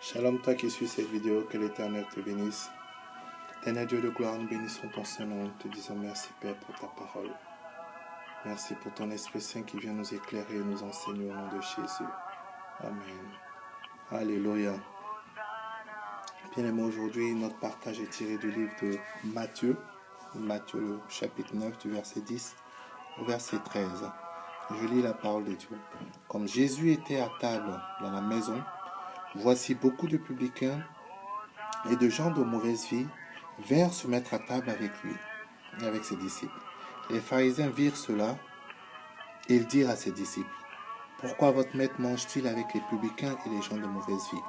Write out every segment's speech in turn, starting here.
Shalom, toi qui suis cette vidéo, que l'Éternel te bénisse. Éternel Dieu de gloire, nous bénissons ton Saint-Nom, te disons merci Père pour ta parole. Merci pour ton Esprit Saint qui vient nous éclairer et nous enseigner au nom de Jésus. Amen. Alléluia. Bien-aimés, aujourd'hui, notre partage est tiré du livre de Matthieu, le chapitre 9, du verset 10 au verset 13. Je lis la parole de Dieu. Comme Jésus était à table dans la maison, voici beaucoup de publicains et de gens de mauvaise vie vinrent se mettre à table avec lui et avec ses disciples. Les pharisiens virent cela et ils dirent à ses disciples: pourquoi votre maître mange-t-il avec les publicains et les gens de mauvaise vie?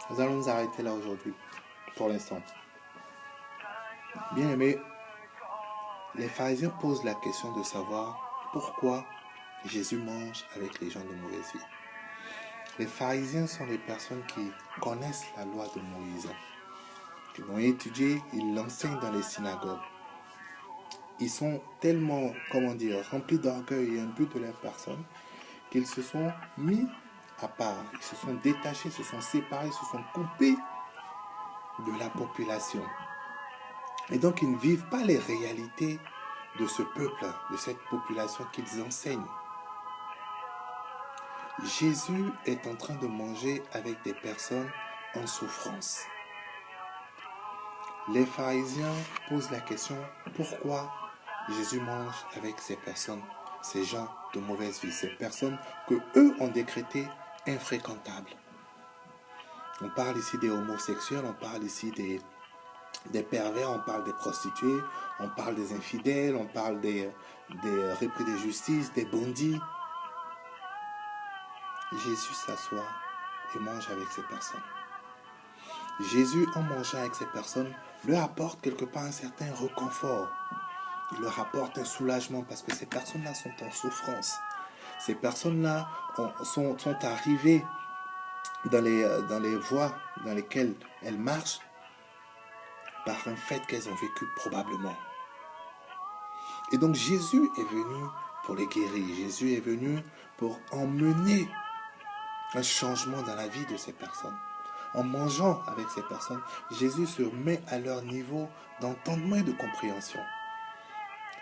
Nous allons nous arrêter là aujourd'hui, pour l'instant. Bien aimés, les pharisiens posent la question de savoir pourquoi Jésus mange avec les gens de mauvaise vie. Les pharisiens sont des personnes qui connaissent la loi de Moïse. Ils l'ont étudiée, ils l'enseignent dans les synagogues. Ils sont tellement, remplis d'orgueil et imbues de leur personne qu'ils se sont mis à part. Ils se sont détachés, se sont séparés, se sont coupés de la population. Et donc, ils ne vivent pas les réalités de ce peuple, de cette population qu'ils enseignent. Jésus est en train de manger avec des personnes en souffrance. Les pharisiens posent la question: pourquoi Jésus mange avec ces personnes, ces gens de mauvaise vie, ces personnes que eux ont décrétées infréquentables? On parle ici des homosexuels, on parle ici des pervers, on parle des prostituées, on parle des infidèles, on parle des repris de justice, des bandits. Jésus s'assoit et mange avec ces personnes. Jésus, en mangeant avec ces personnes, leur apporte quelque part un certain réconfort. Il leur apporte un soulagement parce que ces personnes-là sont en souffrance. Ces personnes-là sont arrivées dans les voies dans lesquelles elles marchent par un fait qu'elles ont vécu probablement. Et donc Jésus est venu pour les guérir. Jésus est venu pour emmener un changement dans la vie de ces personnes. En mangeant avec ces personnes, Jésus se met à leur niveau d'entendement et de compréhension.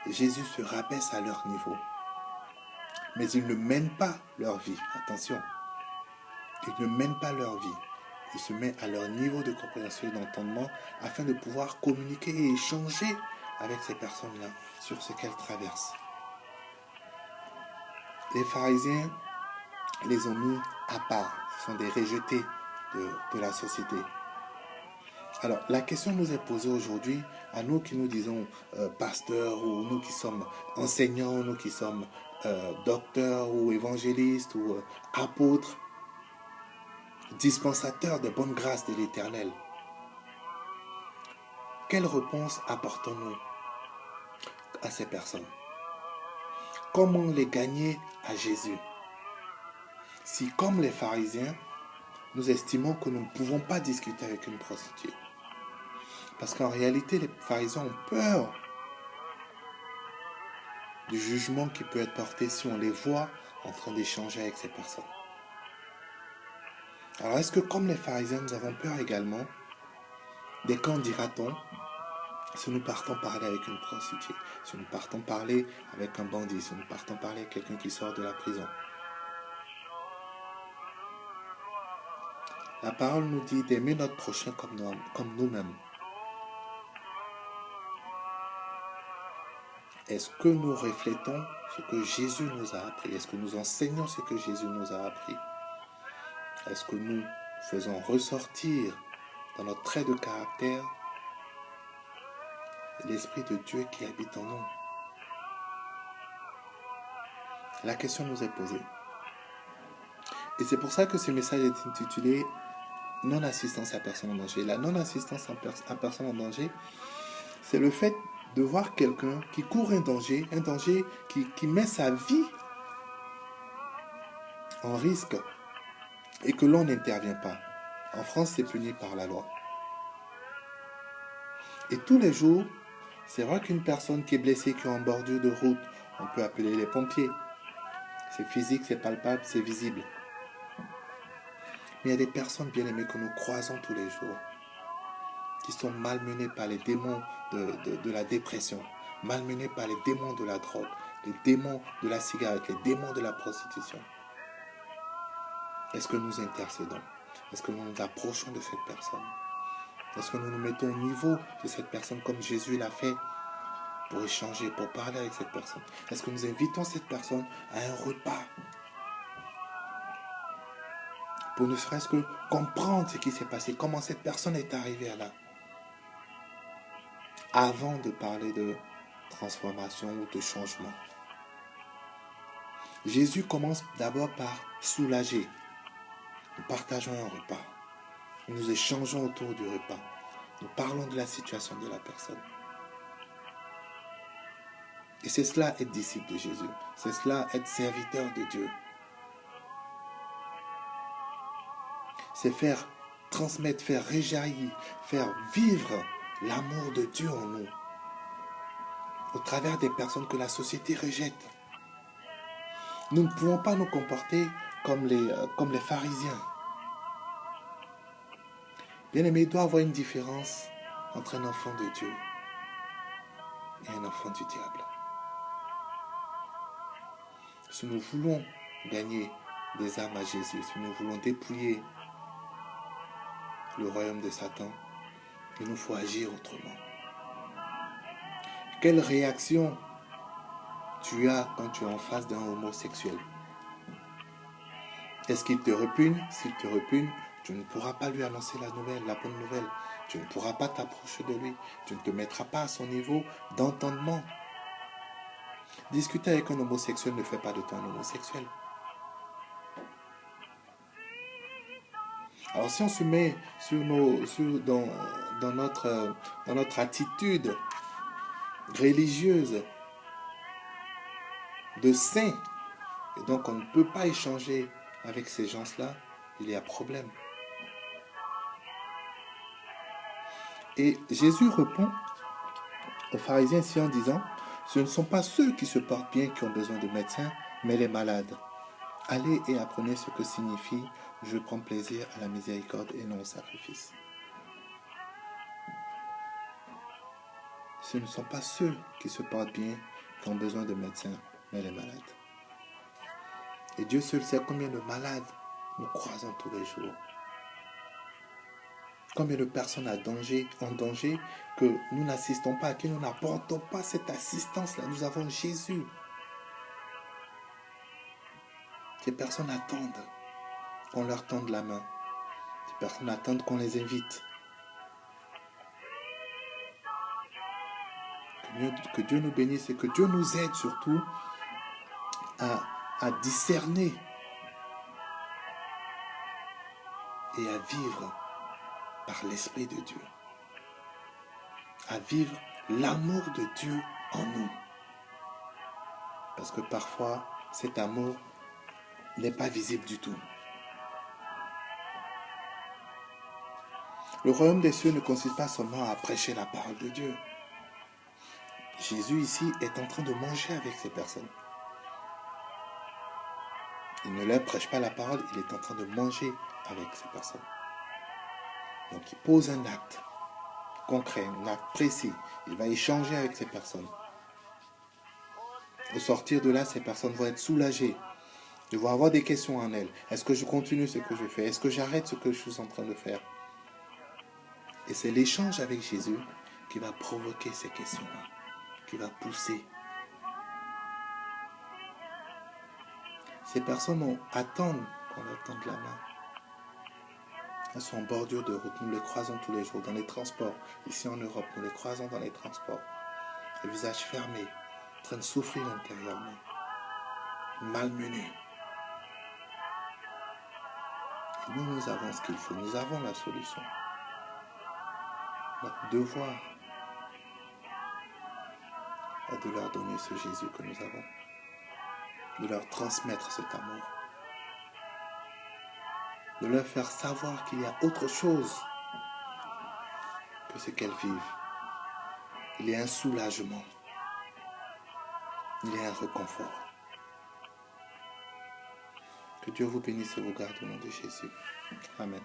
Jésus se rabaisse à leur niveau. Mais il ne mène pas leur vie. Attention. Il ne mène pas leur vie. Il se met à leur niveau de compréhension et d'entendement afin de pouvoir communiquer et échanger avec ces personnes-là sur ce qu'elles traversent. Les pharisiens les ont mis à part. Ce sont des rejetés de la société. Alors, la question nous est posée aujourd'hui à nous qui nous disons pasteurs, ou nous qui sommes enseignants, nous qui sommes docteurs ou évangélistes ou apôtres, dispensateurs de bonne grâce de l'Éternel. Quelle réponse apportons-nous à ces personnes? Comment les gagner à Jésus? Si, comme les pharisiens, nous estimons que nous ne pouvons pas discuter avec une prostituée. Parce qu'en réalité, les pharisiens ont peur du jugement qui peut être porté si on les voit en train d'échanger avec ces personnes. Alors, est-ce que comme les pharisiens, nous avons peur également des quand dira-t-on si nous partons parler avec une prostituée, si nous partons parler avec un bandit, si nous partons parler avec quelqu'un qui sort de la prison? La parole nous dit d'aimer notre prochain comme nous-mêmes. Est-ce que nous reflétons ce que Jésus nous a appris? Est-ce que nous enseignons ce que Jésus nous a appris? Est-ce que nous faisons ressortir dans notre trait de caractère l'Esprit de Dieu qui habite en nous? La question nous est posée. Et c'est pour ça que ce message est intitulé « Non-assistance à personne en danger ». La non-assistance à personne en danger, c'est le fait de voir quelqu'un qui court un danger qui met sa vie en risque et que l'on n'intervient pas. En France, c'est puni par la loi. Et tous les jours, c'est vrai qu'une personne qui est blessée, qui est en bordure de route, on peut appeler les pompiers. C'est physique, c'est palpable, c'est visible. Mais il y a des personnes bien aimées que nous croisons tous les jours, qui sont malmenées par les démons de la dépression, malmenées par les démons de la drogue, les démons de la cigarette, les démons de la prostitution. Est-ce que nous intercédons? Est-ce que nous nous approchons de cette personne? Est-ce que nous nous mettons au niveau de cette personne comme Jésus l'a fait pour échanger, pour parler avec cette personne? Est-ce que nous invitons cette personne à un repas pour ne serait-ce que comprendre ce qui s'est passé, comment cette personne est arrivée à là, avant de parler de transformation ou de changement? Jésus commence d'abord par soulager. Nous partageons un repas. Nous échangeons autour du repas. Nous parlons de la situation de la personne. Et c'est cela être disciple de Jésus. C'est cela être serviteur de Dieu. C'est faire transmettre, faire réjaillir, faire vivre l'amour de Dieu en nous, au travers des personnes que la société rejette. Nous ne pouvons pas nous comporter comme les pharisiens. Bien-aimé, il doit y avoir une différence entre un enfant de Dieu et un enfant du diable. Si nous voulons gagner des âmes à Jésus, si nous voulons dépouiller le royaume de Satan, il nous faut agir autrement. Quelle réaction tu as quand tu es en face d'un homosexuel? Est-ce qu'il te repugne? S'il te repugne, tu ne pourras pas lui annoncer la bonne nouvelle. Tu ne pourras pas t'approcher de lui. Tu ne te mettras pas à son niveau d'entendement. Discuter avec un homosexuel ne fait pas de toi un homosexuel. Alors si on se met dans notre attitude religieuse de saint, et donc on ne peut pas échanger avec ces gens-là, il y a problème. Et Jésus répond aux pharisiens ici en disant, ce ne sont pas ceux qui se portent bien qui ont besoin de médecins, mais les malades. Allez et apprenez ce que signifie « Je prends plaisir à la miséricorde et non au sacrifice ». Ce ne sont pas ceux qui se portent bien qui ont besoin de médecins, mais les malades. Et Dieu seul sait combien de malades nous croisons tous les jours. Combien de personnes en danger que nous n'assistons pas, à qui nous n'apportons pas cette assistance-là. Nous avons Jésus. Ces personnes attendent qu'on leur tende la main. Ces personnes attendent qu'on les invite. Que Dieu nous bénisse et que Dieu nous aide surtout à discerner et à vivre par l'Esprit de Dieu. À vivre l'amour de Dieu en nous. Parce que parfois, cet amour n'est pas visible du tout. Le royaume des cieux ne consiste pas seulement à prêcher la parole de Dieu. Jésus ici est en train de manger avec ces personnes. Il ne leur prêche pas la parole, il est en train de manger avec ces personnes. Donc il pose un acte concret, un acte précis. Il va échanger avec ces personnes. Au sortir de là, ces personnes vont être soulagées. Ils vont avoir des questions en elles. Est-ce que je continue ce que je fais? Est-ce que j'arrête ce que je suis en train de faire? Et c'est l'échange avec Jésus qui va provoquer ces questions-là, qui va pousser. Ces personnes attendent qu'on leur tende la main. Elles sont en bordure de route. Nous les croisons tous les jours dans les transports. Ici en Europe, nous les croisons dans les transports. Le visage fermé, en train de souffrir intérieurement, malmenés. Et nous avons ce qu'il faut. Nous avons la solution. Notre devoir est de leur donner ce Jésus que nous avons, de leur transmettre cet amour, de leur faire savoir qu'il y a autre chose que ce qu'elles vivent. Il y a un soulagement, il y a un réconfort. Que Dieu vous bénisse et vous garde au nom de Jésus. Amen.